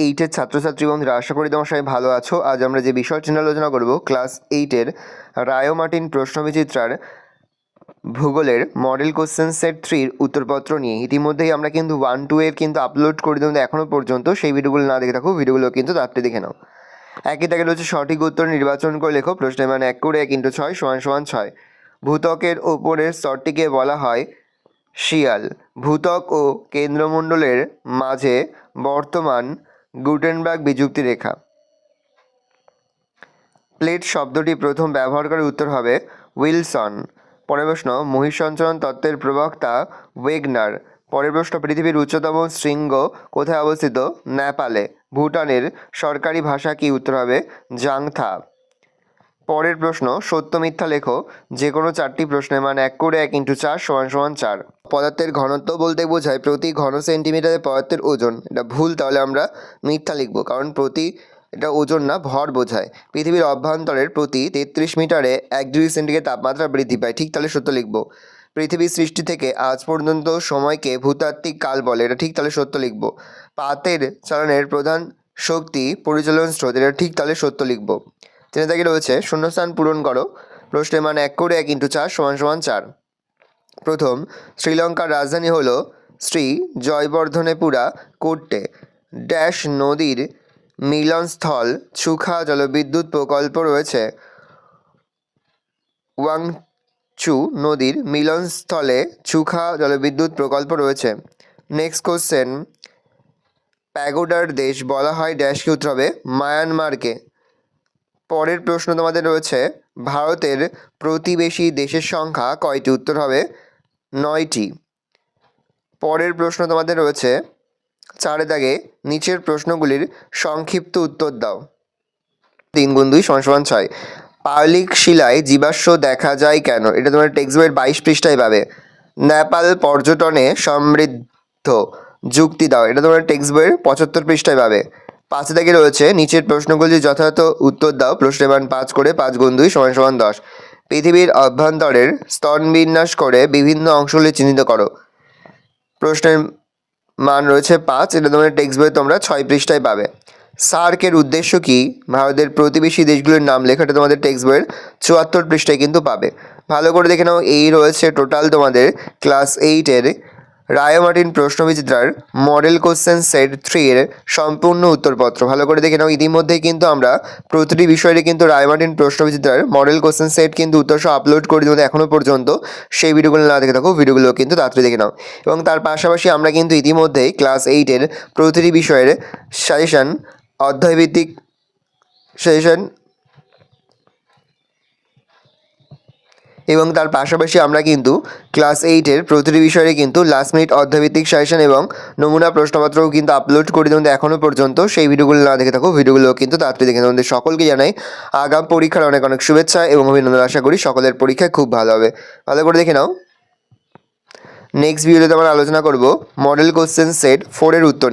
এইটের ছাত্রছাত্রী বন্ধুরা, আশা করি তোমার সবাই ভালো আছো। আজ আমরা যে বিষয়টি নিয়ে আলোচনা করব, ক্লাস এইটের রায় মার্টিন প্রশ্নবিচিত্রার ভূগোলের মডেল কোশ্চেন সেট 3-র উত্তরপত্র নিয়ে। ইতিমধ্যেই আমরা কিন্তু 1-2 এর কিন্তু আপলোড করে দিলাম এখনও পর্যন্ত। সেই ভিডিওগুলো না দেখে থাকো, ভিডিওগুলো কিন্তু তাড়াতাড়ি দেখে নাও। একই দাগে রয়েছে সঠিক উত্তর নির্বাচন করে লেখো। প্রশ্নের মান 1 করে 1 × 6 = 6। ভূত্বকের ওপরের স্তরটিকে বলা হয় শিয়াল। ভূত্বক ও কেন্দ্রমণ্ডলের মাঝে বর্তমান গুটেনবার্গ বিযুক্তি রেখা। প্লেট শব্দটি প্রথম ব্যবহারকারী উত্তর হবে উইলসন। পরের প্রশ্ন, মহিষসঞ্চরণ তত্ত্বের প্রবক্তা ওয়েগনার। পরের প্রশ্ন, পৃথিবীর উচ্চতম শৃঙ্গ কোথায় অবস্থিত? নেপালে। ভুটানের সরকারি ভাষা কি? উত্তর হবে জাংথা। পরের প্রশ্ন, সত্য মিথ্যা লেখো। যে কোনো 4টি প্রশ্নের মান 1 করে 1 × 4 = 4। পদার্থের ঘনত্ব বলতে বোঝায় প্রতি ঘন সেন্টিমিটারে পদার্থের ওজন। এটা ভুল, তাহলে আমরা মিথ্যা লিখব, কারণ প্রতি এটা ওজন না, ভর বোঝায়। পৃথিবীর অভ্যন্তরের প্রতি 33 মিটারে 1 ডিগ্রি সেন্টিগ্রেড তাপমাত্রা বৃদ্ধি পায়, ঠিক, তাহলে সত্য লিখব। পৃথিবীর সৃষ্টি থেকে আজ পর্যন্ত সময়কে ভূতাত্ত্বিক কাল বলে, এটা ঠিক, তাহলে সত্য লিখব। পাতের চালনের প্রধান শক্তি পরিচালন স্রোত, এটা ঠিক, তাহলে সত্য লিখব। তিনে দাগে রয়েছে শূন্যস্থান পূরণ করো। প্রশ্নের মান 1 করে 1 × 4 = 4। প্রথম, শ্রীলঙ্কার রাজধানী হল শ্রী জয়বর্ধনেপুরা কোট্টে। ড্যাশ নদীর মিলনস্থল চুখা জলবিদ্যুৎ প্রকল্প রয়েছে। ওয়াংচু নদীর মিলনস্থলে চুখা জলবিদ্যুৎ প্রকল্প রয়েছে। নেক্সট কোশ্চেন, প্যাগোডার দেশ বলা হয় ড্যাশকে? উত্তর হবে মায়ানমারকে। পরের প্রশ্ন তোমাদের রয়েছে, ভারতের প্রতিবেশী দেশের সংখ্যা কয়টি? উত্তর হবে 9টি। পরের প্রশ্ন তোমাদের রয়েছে 4 দাগে, নিচের প্রশ্নগুলির সংক্ষিপ্ত উত্তর দাও। 3 × 2 = 6। পাললিক শিলায় জীবাশ্ম দেখা যায় কেন? এটা তোমার টেক্সট বইয়ের 22 পৃষ্ঠায় পাবে। নেপাল পর্যটনে সমৃদ্ধ, যুক্তি দাও। এটা তোমার টেক্সট বইয়ের 75 পৃষ্ঠায় পাবে। 5 দাগে রয়েছে নিচের প্রশ্নগুলির যথাযথ উত্তর দাও। প্রশ্নের মান 5 করে 5 × 2 = 10। পৃথিবীর অভ্যন্তরের স্তরবিন্যাস করে বিভিন্ন অংশগুলি চিহ্নিত করো। প্রশ্নের মান রয়েছে 5, এটা তোমাদের টেক্সট বইয়ে তোমরা 6 পৃষ্ঠায় পাবে। সার্কের উদ্দেশ্য কি? ভারতের প্রতিবেশী দেশগুলোর নাম লেখা, এটা তোমাদের টেক্সট বইয়ের 74 পৃষ্ঠায় কিন্তু পাবে। ভালো করে দেখে নাও। এই রয়েছে টোটাল তোমাদের ক্লাস 8-এর রায় মার্টিন প্রশ্নবিচিত্রার মডেল কোশ্চেন সেট 3-এর সম্পূর্ণ উত্তরপত্র। ভালো করে দেখে নাও। ইতিমধ্যেই কিন্তু আমরা প্রতিটি বিষয়ে কিন্তু রায় মার্টিন প্রশ্নবিচিত্রার মডেল কোশ্চেন সেট কিন্তু উত্তরসহ আপলোড করে দিই এখনও পর্যন্ত। সেই ভিডিওগুলো না দেখে থাকো, ভিডিওগুলো কিন্তু তাড়াতাড়ি দেখে নাও। এবং তার পাশাপাশি আমরা কিন্তু ইতিমধ্যেই ক্লাস 8-এর প্রতিটি বিষয়ের সাজেশন, অধ্যায়ভিত্তিক সাজেশন এবং তার পাশাপাশি আমরা কিন্তু ক্লাস 8-এর প্রতিটি বিষয়ে কিন্তু লাস্ট মিনিট অধ্যায়ভিত্তিক সাজেশন এবং নমুনা প্রশ্নপত্রও কিন্তু আপলোড করে দিই এখনও পর্যন্ত। সেই ভিডিওগুলো না দেখে থাকো, ভিডিওগুলো কিন্তু তাড়াতাড়ি দেখে তোমাদের সকলকে জানাই আগাম পরীক্ষার অনেক অনেক শুভেচ্ছা এবং অভিনন্দন। আশা করি সকলের পরীক্ষায় খুব ভালো হবে। ভালো করে দেখে নাও। নেক্সট ভিডিওতে আমরা আলোচনা করব মডেল কোশ্চেন সেট 4-এর উত্তর।